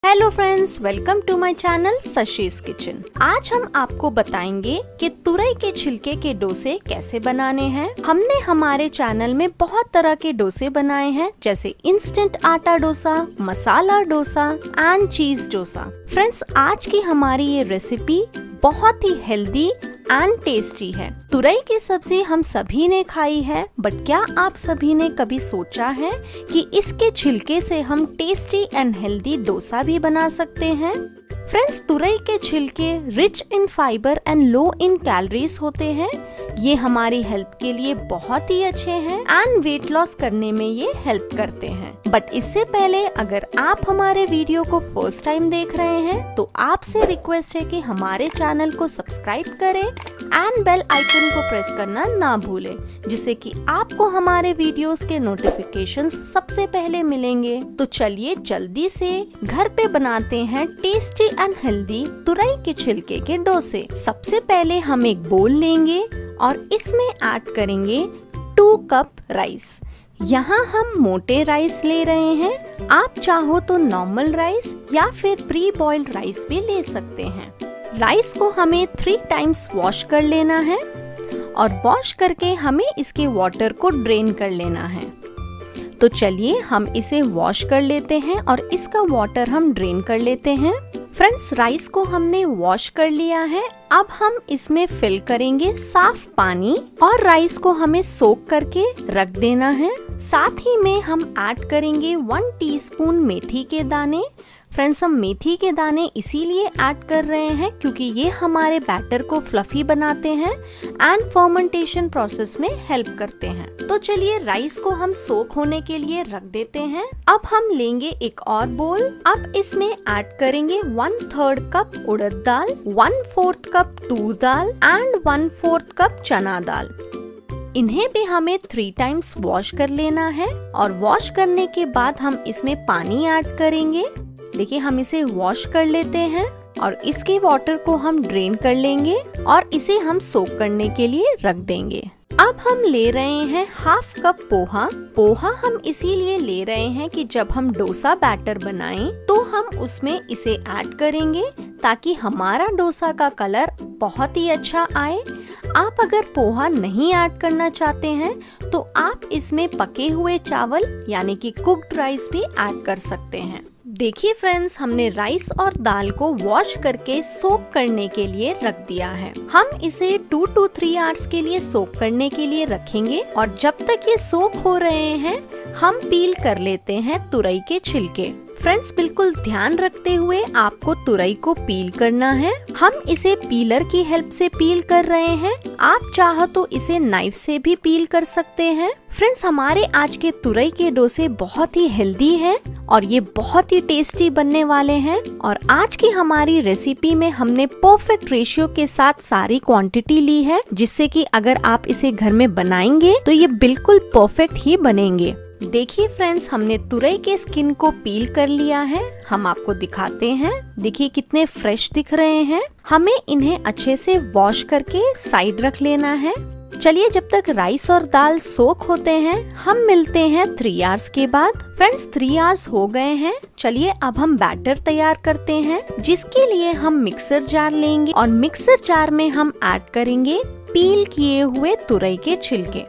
Hello friends, welcome to my channel Shashi's kitchen. आज हम आपको बताएंगे कि तुरई के छिलके के डोसे कैसे बनाने हैं। हमने हमारे चैनल में बहुत तरह के डोसे बनाए हैं, जैसे इंस्टेंट आटा डोसा, मसाला डोसा एंड चीज डोसा। फ्रेंड्स, आज की हमारी ये रेसिपी बहुत ही हेल्दी एंड टेस्टी है। तुरई की सब्जी हम सभी ने खाई है, बट क्या आप सभी ने कभी सोचा है कि इसके छिलके से हम टेस्टी एंड हेल्दी डोसा भी बना सकते हैं? फ्रेंड्स, तुरई के छिलके rich in fibre and low in calories होते हैं। ये हमारी हेल्थ के लिए बहुत ही अच्छे हैं एंड वेट लॉस करने में ये हेल्प करते हैं। बट इससे पहले अगर आप हमारे वीडियो को फर्स्ट टाइम देख रहे हैं तो आपसे रिक्वेस्ट है कि हमारे चैनल को सब्सक्राइब करें एंड बेल आइकन को प्रेस करना ना भूलें, जिससे कि आपको हमारे वीडियोस के नोटिफिकेशंस सबसे पहले मिलेंगे। तो चलिए जल्दी से घर पे बनाते हैं टेस्टी एंड हेल्दी तुरई के छिलके के डोसे। सबसे पहले हम एक बोल लेंगे और इसमें ऐड करेंगे 2 कप राइस। यहाँ हम मोटे राइस ले रहे हैं, आप चाहो तो नॉर्मल राइस या फिर प्री बॉइल्ड राइस भी ले सकते हैं। राइस को हमें 3 टाइम्स वॉश कर लेना है और वॉश करके हमें इसके वाटर को ड्रेन कर लेना है। तो चलिए हम इसे वॉश कर लेते हैं और इसका वाटर हम ड्रेन कर लेते हैं। फ्रेंड्स, राइस को हमने वॉश कर लिया है। अब हम इसमें फिल करेंगे साफ पानी और राइस को हमें सोक करके रख देना है। साथ ही में हम ऐड करेंगे 1 टीस्पून मेथी के दाने। फ्रेंड्स, हम मेथी के दाने इसीलिए ऐड कर रहे हैं क्योंकि ये हमारे बैटर को फ्लफी बनाते हैं एंड फर्मेंटेशन प्रोसेस में हेल्प करते हैं। तो चलिए राइस को हम सोक होने के लिए रख देते हैं। अब हम लेंगे एक और बोल। अब इसमें ऐड करेंगे 1/3 cup urad dal, 1/4 cup Toor dal and 1/4 cup चना दाल। इन्हें भी हमें 3 टाइम्स वॉश कर लेना है और वॉश करने के बाद हम इसमें पानी ऐड करेंगे। देखिए, हम इसे वॉश कर लेते हैं और इसके वाटर को हम ड्रेन कर लेंगे और इसे हम सोक करने के लिए रख देंगे। अब हम ले रहे हैं 1/2 कप पोहा। पोहा हम इसीलिए ले रहे हैं कि जब हम डोसा बैटर बनाएं तो हम उसमें इसे ऐड करेंगे ताकि हमारा डोसा का कलर बहुत ही अच्छा आए। आप अगर पोहा नहीं ऐड करना चाहते हैं तो आप इसमें पके हुए चावल यानी कि कुक्ड राइस भी ऐड कर सकते हैं। देखिए फ्रेंड्स, हमने राइस और दाल को वॉश करके सोक करने के लिए रख दिया है। हम इसे 2 to 3 आवर्स के लिए सोक करने के लिए रखेंगे और जब तक ये सोक हो रहे हैं हम पील कर लेते हैं तुरई के छिलके। फ्रेंड्स, बिल्कुल ध्यान रखते हुए आपको तुरई को पील करना है। हम इसे पीलर की हेल्प से पील कर रहे हैं, आप चाहो तो इसे नाइफ से भी पील कर सकते हैं। फ्रेंड्स, हमारे आज के तुरई के डोसे बहुत ही हेल्दी हैं और ये बहुत ही टेस्टी बनने वाले हैं। और आज की हमारी रेसिपी में हमने परफेक्ट रेशियो के साथ सारी क्वांटिटी ली है, जिससे कि अगर आप इसे घर में बनाएंगे तो ये बिल्कुल परफेक्ट ही बनेंगे। देखिए फ्रेंड्स, हमने तुरई के स्किन को पील कर लिया है। हम आपको दिखाते हैं। देखिए कितने फ्रेश दिख रहे हैं। हमें इन्हें अच्छे से वॉश करके साइड रख लेना है। चलिए जब तक राइस और दाल सोक होते हैं हम मिलते हैं 3 आवर्स के बाद। फ्रेंड्स, 3 आवर्स हो गए हैं। चलिए अब हम बैटर तैयार करते हैं, जिसके लिए हम मिक्सर जार लेंगे और मिक्सर जार में हम ऐड करेंगे पील किए हुए तुरई के छिलके।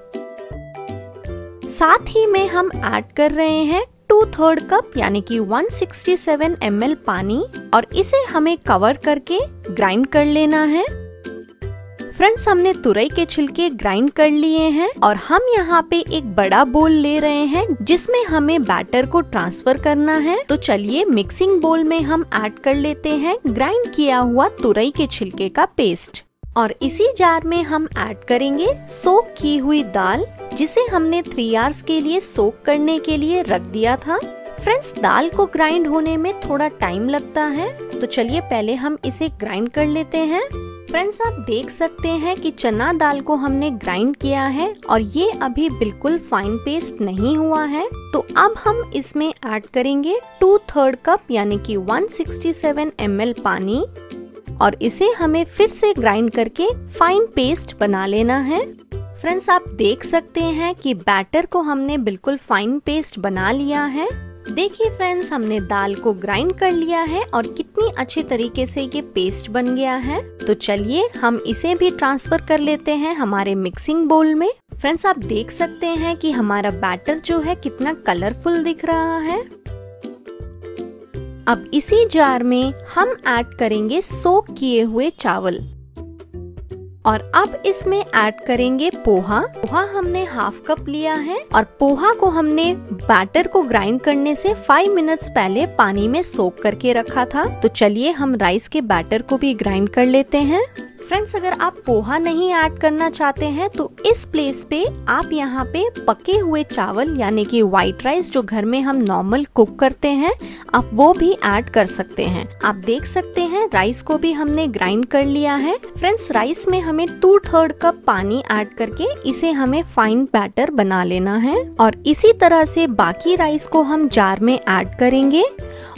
साथ ही में हम ऐड कर रहे हैं 2/3 कप यानी कि 167 ml पानी और इसे हमें कवर करके ग्राइंड कर लेना है। फ्रेंड्स, हमने तुरई के छिलके ग्राइंड कर लिए हैं और हम यहाँ पे एक बड़ा बोल ले रहे हैं जिसमें हमें बैटर को ट्रांसफर करना है। तो चलिए मिक्सिंग बोल में हम ऐड कर लेते हैं ग्राइंड किया हुआ तुरई के छिलके का पेस्ट और इसी जार में हम ऐड करेंगे सोक की हुई दाल, जिसे हमने 3 आवर्स के लिए सोक करने के लिए रख दिया था। फ्रेंड्स, दाल को ग्राइंड होने में थोड़ा टाइम लगता है, तो चलिए पहले हम इसे ग्राइंड कर लेते हैं। फ्रेंड्स, आप देख सकते हैं कि चना दाल को हमने ग्राइंड किया है और ये अभी बिल्कुल फाइन पेस्ट नहीं हुआ है। तो अब हम इसमें ऐड करेंगे 2/3 कप यानी कि 167 ml पानी और इसे हमें फिर से ग्राइंड करके फाइन पेस्ट बना लेना है। फ्रेंड्स, आप देख सकते हैं कि बैटर को हमने बिल्कुल फाइन पेस्ट बना लिया है। देखिए फ्रेंड्स, हमने दाल को ग्राइंड कर लिया है और कितनी अच्छी तरीके से ये पेस्ट बन गया है। तो चलिए हम इसे भी ट्रांसफर कर लेते हैं हमारे मिक्सिंग बोल में। फ्रेंड्स, आप देख सकते हैं कि हमारा बैटर जो है कितना कलरफुल दिख रहा है। अब इसी जार में हम ऐड करेंगे सोक किए हुए चावल और अब इसमें ऐड करेंगे पोहा। पोहा हमने हाफ कप लिया है और पोहा को हमने बैटर को ग्राइंड करने से 5 मिनट्स पहले पानी में सोक करके रखा था। तो चलिए हम राइस के बैटर को भी ग्राइंड कर लेते हैं। फ्रेंड्स, अगर आप पोहा नहीं ऐड करना चाहते हैं तो इस प्लेस पे आप यहाँ पे पके हुए चावल यानी कि व्हाइट राइस जो घर में हम नॉर्मल कुक करते हैं, आप वो भी ऐड कर सकते हैं। आप देख सकते हैं राइस को भी हमने ग्राइंड कर लिया है। फ्रेंड्स, राइस में हमें 2/3 कप पानी ऐड करके इसे हमें फाइन बैटर बना लेना है और इसी तरह से बाकी राइस को हम जार में ऐड करेंगे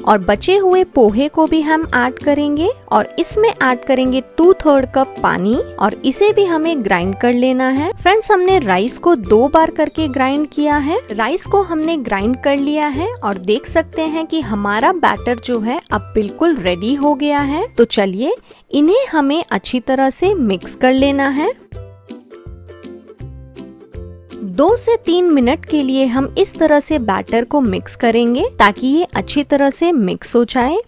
और बचे हुए पोहे को भी हम ऐड करेंगे और इसमें ऐड करेंगे 2/3 कप पानी और इसे भी हमें ग्राइंड कर लेना है। फ्रेंड्स, हमने राइस को 2 बार करके ग्राइंड किया है। राइस को हमने ग्राइंड कर लिया है और देख सकते हैं कि हमारा बैटर जो है अब बिल्कुल रेडी हो गया है। तो चलिए इन्हें हमें अच्छी तरह से मिक्स कर लेना है। 2 से 3 मिनट के लिए हम इस तरह से बैटर को मिक्स करेंगे ताकि ये अच्छी तरह से मिक्स हो जाए।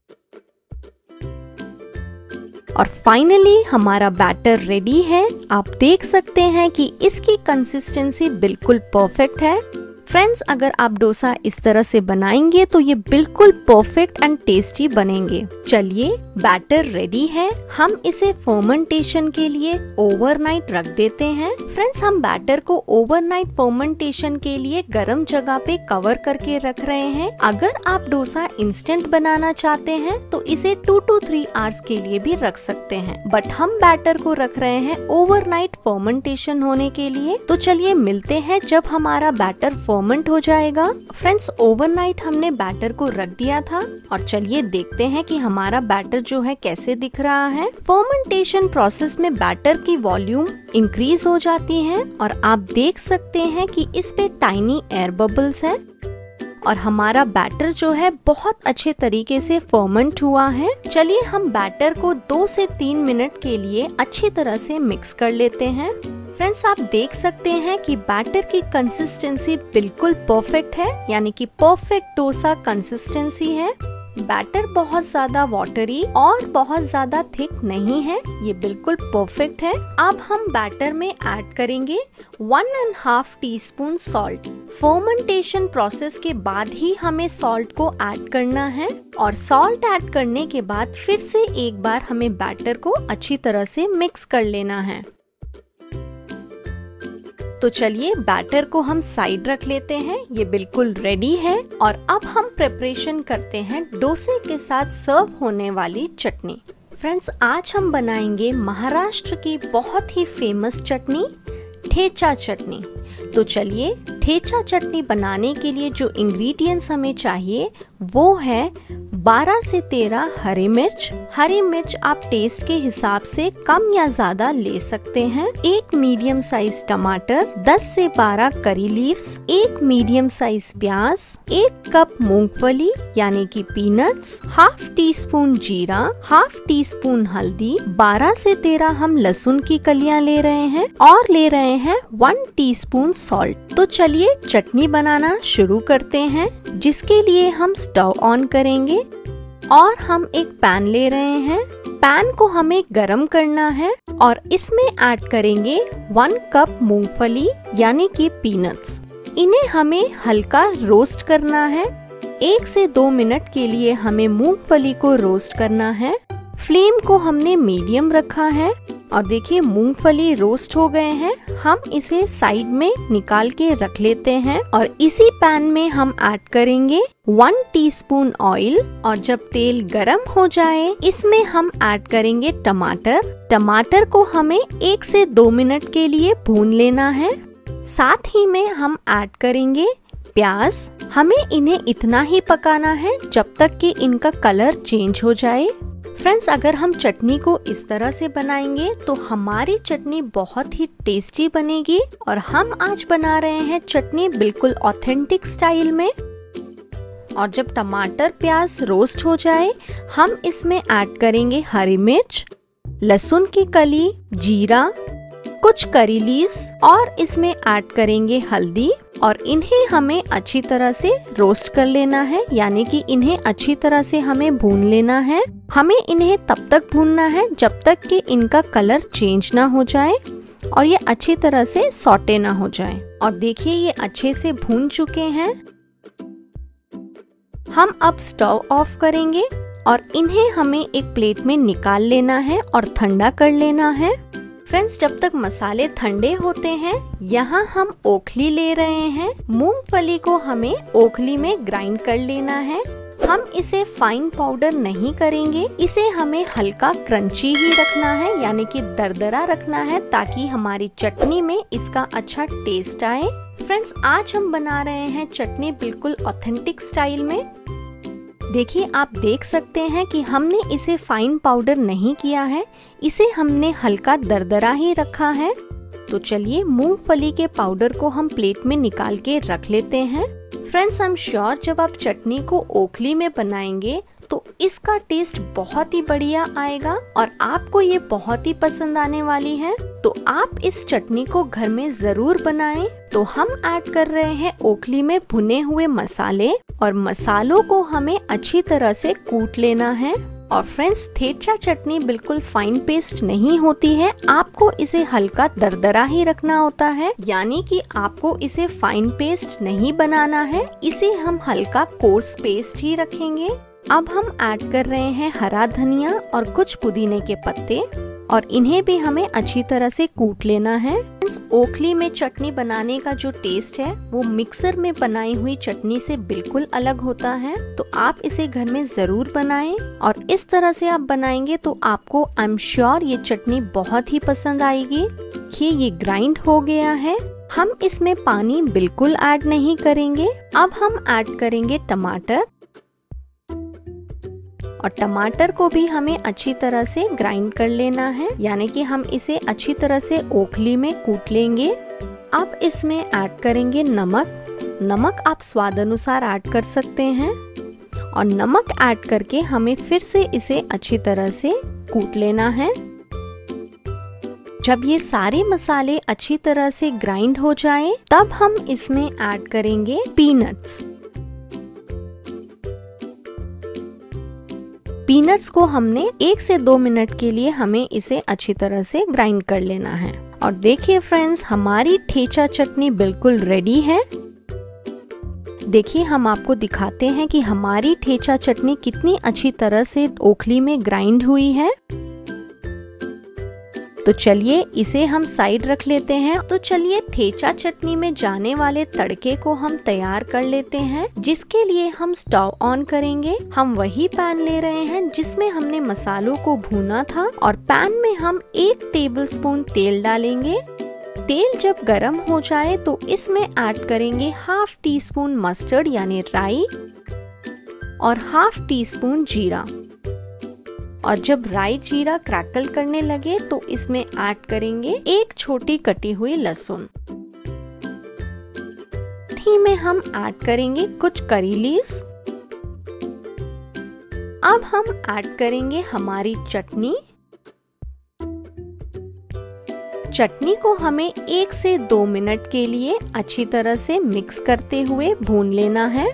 और फाइनली हमारा बैटर रेडी है। आप देख सकते हैं कि इसकी कंसिस्टेंसी बिल्कुल परफेक्ट है। फ्रेंड्स, अगर आप डोसा इस तरह से बनाएंगे तो ये बिल्कुल परफेक्ट एंड टेस्टी बनेंगे। चलिए बैटर रेडी है, हम इसे फर्मेंटेशन के लिए ओवरनाइट रख देते हैं। फ्रेंड्स, हम बैटर को ओवरनाइट फर्मेंटेशन के लिए गर्म जगह पे कवर करके रख रहे हैं। अगर आप डोसा इंस्टेंट बनाना चाहते हैं तो इसे 2 to 3 आवर्स के लिए भी रख सकते हैं, बट हम बैटर को रख रहे हैं ओवरनाइट फर्मेंटेशन होने के लिए। तो चलिए मिलते हैं जब हमारा बैटर फर्मेंट हो जाएगा। फ्रेंड्स, ओवरनाइट हमने बैटर को रख दिया था और चलिए देखते हैं कि हमारा बैटर जो है कैसे दिख रहा है। फर्मेंटेशन प्रोसेस में बैटर की वॉल्यूम इंक्रीज हो जाती है और आप देख सकते हैं कि इस पे टाइनी एयर बबल्स है और हमारा बैटर जो है बहुत अच्छे तरीके से फर्मेंट हुआ है। चलिए हम बैटर को 2 से 3 मिनट के लिए अच्छी तरह से मिक्स कर लेते हैं। फ्रेंड्स, आप देख सकते हैं कि बैटर की कंसिस्टेंसी बिल्कुल परफेक्ट है, यानी कि परफेक्ट डोसा कंसिस्टेंसी है। बैटर बहुत ज्यादा वाटरी और बहुत ज्यादा थिक नहीं है, ये बिल्कुल परफेक्ट है। अब हम बैटर में ऐड करेंगे 1.5 टीस्पून सॉल्ट। फर्मेंटेशन प्रोसेस के बाद ही हमें सॉल्ट को ऐड करना है और सॉल्ट ऐड करने के बाद फिर से एक बार हमें बैटर को अच्छी तरह से मिक्स कर लेना है। तो चलिए बैटर को हम साइड रख लेते हैं, ये बिल्कुल रेडी है। और अब हम प्रिपरेशन करते हैं डोसे के साथ सर्व होने वाली चटनी। फ्रेंड्स, आज हम बनाएंगे महाराष्ट्र की बहुत ही फेमस चटनी, ठेचा चटनी। तो चलिए ठेचा चटनी बनाने के लिए जो इंग्रेडिएंट्स हमें चाहिए वो है 12 से 13 हरी मिर्च। हरी मिर्च आप टेस्ट के हिसाब से कम या ज्यादा ले सकते हैं। 1 मीडियम साइज टमाटर, 10 से 12 करी लीव्स, 1 मीडियम साइज प्याज, 1 कप मूंगफली यानी कि पीनट्स, हाफ टी स्पून जीरा, हाफ टी स्पून हल्दी, 12 से 13 हम लहसुन की कलियां ले रहे हैं और ले रहे हैं 1 टीस्पून सॉल्ट। तो चलिए चटनी बनाना शुरू करते हैं, जिसके लिए हम स्टोव ऑन करेंगे और हम एक पैन ले रहे हैं। पैन को हमें गरम करना है और इसमें ऐड करेंगे 1 कप मूंगफली यानी कि पीनट्स। इन्हें हमें हल्का रोस्ट करना है। 1 से 2 मिनट के लिए हमें मूंगफली को रोस्ट करना है। फ्लेम को हमने मीडियम रखा है और देखिए मूंगफली रोस्ट हो गए हैं। हम इसे साइड में निकाल के रख लेते हैं और इसी पैन में हम ऐड करेंगे 1 टीस्पून ऑयल और जब तेल गरम हो जाए इसमें हम ऐड करेंगे टमाटर। टमाटर को हमें 1 से 2 मिनट के लिए भून लेना है। साथ ही में हम ऐड करेंगे प्याज। हमें इन्हें इतना ही पकाना है जब तक कि इनका कलर चेंज हो जाए। फ्रेंड्स, अगर हम चटनी को इस तरह से बनाएंगे तो हमारी चटनी बहुत ही टेस्टी बनेगी और हम आज बना रहे हैं चटनी बिल्कुल ऑथेंटिक स्टाइल में। और जब टमाटर प्याज रोस्ट हो जाए, हम इसमें ऐड करेंगे हरी मिर्च, लहसुन की कली, जीरा, कुछ करी लीव्स और इसमें ऐड करेंगे हल्दी और इन्हें हमें अच्छी तरह से रोस्ट कर लेना है, यानी कि इन्हें अच्छी तरह से हमें भून लेना है। हमें इन्हें तब तक भूनना है जब तक कि इनका कलर चेंज ना हो जाए और ये अच्छी तरह से सॉटे ना हो जाए। और देखिए ये अच्छे से भून चुके हैं। हम अब स्टोव ऑफ करेंगे और इन्हें हमें एक प्लेट में निकाल लेना है और ठंडा कर लेना है। फ्रेंड्स, जब तक मसाले ठंडे होते हैं, यहाँ हम ओखली ले रहे हैं। मूंगफली को हमें ओखली में ग्राइंड कर लेना है। हम इसे फाइन पाउडर नहीं करेंगे, इसे हमें हल्का क्रंची ही रखना है, यानी कि दरदरा रखना है, ताकि हमारी चटनी में इसका अच्छा टेस्ट आए। फ्रेंड्स, आज हम बना रहे हैं चटनी बिल्कुल ऑथेंटिक स्टाइल में। देखिए, आप देख सकते हैं कि हमने इसे फाइन पाउडर नहीं किया है, इसे हमने हल्का दरदरा ही रखा है। तो चलिए मूंगफली के पाउडर को हम प्लेट में निकाल के रख लेते हैं। फ्रेंड्स, आई एम श्योर जब आप चटनी को ओखली में बनाएंगे तो इसका टेस्ट बहुत ही बढ़िया आएगा और आपको ये बहुत ही पसंद आने वाली है। तो आप इस चटनी को घर में जरूर बनाएं। तो हम ऐड कर रहे हैं ओखली में भुने हुए मसाले और मसालों को हमें अच्छी तरह से कूट लेना है। और फ्रेंड्स, ठेचा चटनी बिल्कुल फाइन पेस्ट नहीं होती है, आपको इसे हल्का दरदरा ही रखना होता है, यानी कि आपको इसे फाइन पेस्ट नहीं बनाना है, इसे हम हल्का कोर्स पेस्ट ही रखेंगे। अब हम ऐड कर रहे हैं हरा धनिया और कुछ पुदीने के पत्ते और इन्हें भी हमें अच्छी तरह से कूट लेना है। ओखली में चटनी बनाने का जो टेस्ट है वो मिक्सर में बनाई हुई चटनी से बिल्कुल अलग होता है। तो आप इसे घर में जरूर बनाएं और इस तरह से आप बनाएंगे तो आपको आई एम श्योर ये चटनी बहुत ही पसंद आएगी। ये ग्राइंड हो गया है। हम इसमें पानी बिल्कुल ऐड नहीं करेंगे। अब हम ऐड करेंगे टमाटर और टमाटर को भी हमें अच्छी तरह से ग्राइंड कर लेना है, यानी कि हम इसे अच्छी तरह से ओखली में कूट लेंगे। अब इसमें ऐड करेंगे नमक आप स्वाद अनुसार ऐड कर सकते हैं और नमक ऐड करके हमें फिर से इसे अच्छी तरह से कूट लेना है। जब ये सारे मसाले अच्छी तरह से ग्राइंड हो जाए, तब हम इसमें ऐड करेंगे पीनट्स को हमने 1 से 2 मिनट के लिए हमें इसे अच्छी तरह से ग्राइंड कर लेना है। और देखिए फ्रेंड्स, हमारी ठेचा चटनी बिल्कुल रेडी है। देखिए, हम आपको दिखाते हैं कि हमारी ठेचा चटनी कितनी अच्छी तरह से ओखली में ग्राइंड हुई है। तो चलिए इसे हम साइड रख लेते हैं। तो चलिए ठेचा चटनी में जाने वाले तड़के को हम तैयार कर लेते हैं, जिसके लिए हम स्टोव ऑन करेंगे। हम वही पैन ले रहे हैं जिसमें हमने मसालों को भूना था और पैन में हम 1 टेबलस्पून तेल डालेंगे। तेल जब गरम हो जाए तो इसमें ऐड करेंगे हाफ टी स्पून मस्टर्ड यानी राई और हाफ टी स्पून जीरा। और जब राई जीरा क्रैकल करने लगे तो इसमें ऐड करेंगे 1 छोटी कटी हुई लहसुन। में हम ऐड करेंगे कुछ करी लीव्स। अब हम ऐड करेंगे हमारी चटनी। चटनी को हमें 1 से 2 मिनट के लिए अच्छी तरह से मिक्स करते हुए भून लेना है।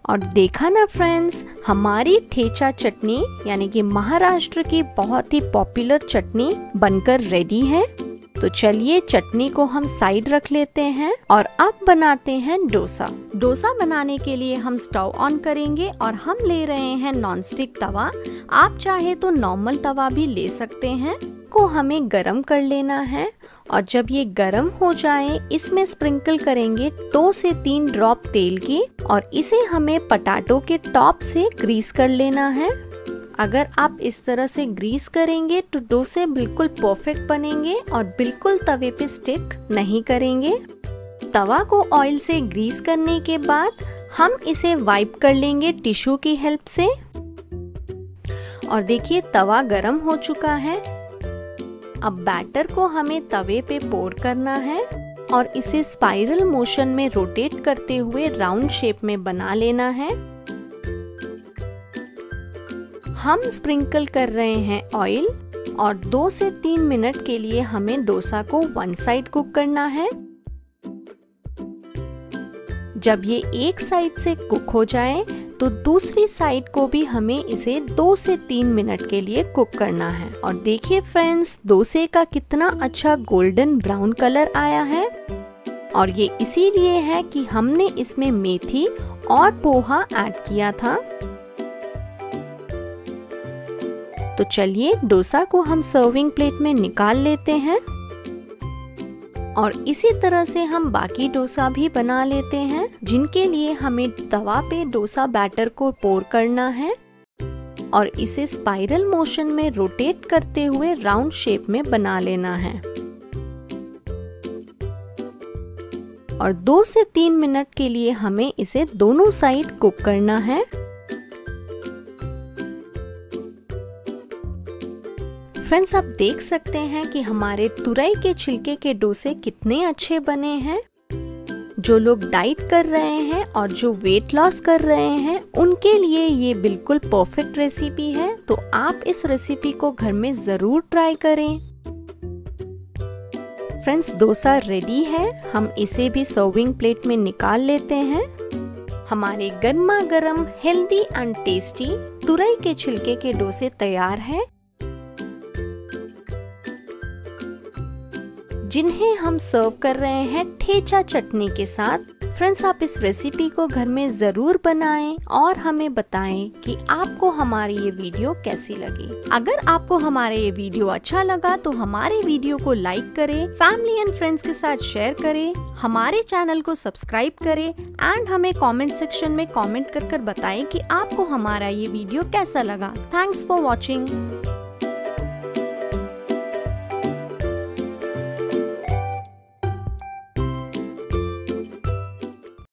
और देखा ना फ्रेंड्स, हमारी ठेचा चटनी यानी कि महाराष्ट्र की बहुत ही पॉपुलर चटनी बनकर रेडी है। तो चलिए चटनी को हम साइड रख लेते हैं और अब बनाते हैं डोसा। डोसा बनाने के लिए हम स्टोव ऑन करेंगे और हम ले रहे हैं नॉनस्टिक तवा। आप चाहे तो नॉर्मल तवा भी ले सकते हैं। को हमें गरम कर लेना है और जब ये गरम हो जाए इसमें स्प्रिंकल करेंगे 2 से 3 ड्रॉप तेल की और इसे हमें पटाटो के टॉप से ग्रीस कर लेना है। अगर आप इस तरह से ग्रीस करेंगे तो डोसे बिल्कुल परफेक्ट बनेंगे और बिल्कुल तवे पे स्टिक नहीं करेंगे। तवा को ऑयल से ग्रीस करने के बाद हम इसे वाइप कर लेंगे टिश्यू की हेल्प से। और देखिए तवा गरम हो चुका है। अब बैटर को हमें तवे पे पोर करना है और इसे स्पाइरल मोशन में रोटेट करते हुए राउंड शेप में बना लेना है। हम स्प्रिंकल कर रहे हैं ऑयल और 2 से 3 मिनट के लिए हमें डोसा को वन साइड कुक करना है। जब ये एक साइड से कुक हो जाए तो दूसरी साइड को भी हमें इसे 2 से 3 मिनट के लिए कुक करना है। और देखिए फ्रेंड्स, डोसे का कितना अच्छा गोल्डन ब्राउन कलर आया है। और ये इसीलिए है कि हमने इसमें मेथी और पोहा ऐड किया था। तो चलिए डोसा को हम सर्विंग प्लेट में निकाल लेते हैं और इसी तरह से हम बाकी डोसा भी बना लेते हैं, जिनके लिए हमें तवा पे डोसा बैटर को पोर करना है और इसे स्पाइरल मोशन में रोटेट करते हुए राउंड शेप में बना लेना है। और 2 से 3 मिनट के लिए हमें इसे दोनों साइड कुक करना है। फ्रेंड्स, आप देख सकते हैं कि हमारे तुरई के छिलके के डोसे कितने अच्छे बने हैं। जो लोग डाइट कर रहे हैं और जो वेट लॉस कर रहे हैं उनके लिए ये बिल्कुल परफेक्ट रेसिपी है। तो आप इस रेसिपी को घर में जरूर ट्राई करें। फ्रेंड्स, डोसा रेडी है। हम इसे भी सर्विंग प्लेट में निकाल लेते हैं। हमारे गर्मा गर्म हेल्दी एंड टेस्टी तुरई के छिलके के डोसे तैयार हैं, जिन्हें हम सर्व कर रहे हैं ठेचा चटनी के साथ। फ्रेंड्स, आप इस रेसिपी को घर में जरूर बनाएं और हमें बताएं कि आपको हमारी ये वीडियो कैसी लगी। अगर आपको हमारे ये वीडियो अच्छा लगा तो हमारे वीडियो को लाइक करें, फैमिली एंड फ्रेंड्स के साथ शेयर करें, हमारे चैनल को सब्सक्राइब करें एंड हमें कमेंट सेक्शन में कमेंट कर बताएं कि आपको हमारा ये वीडियो कैसा लगा। Thanks for watching.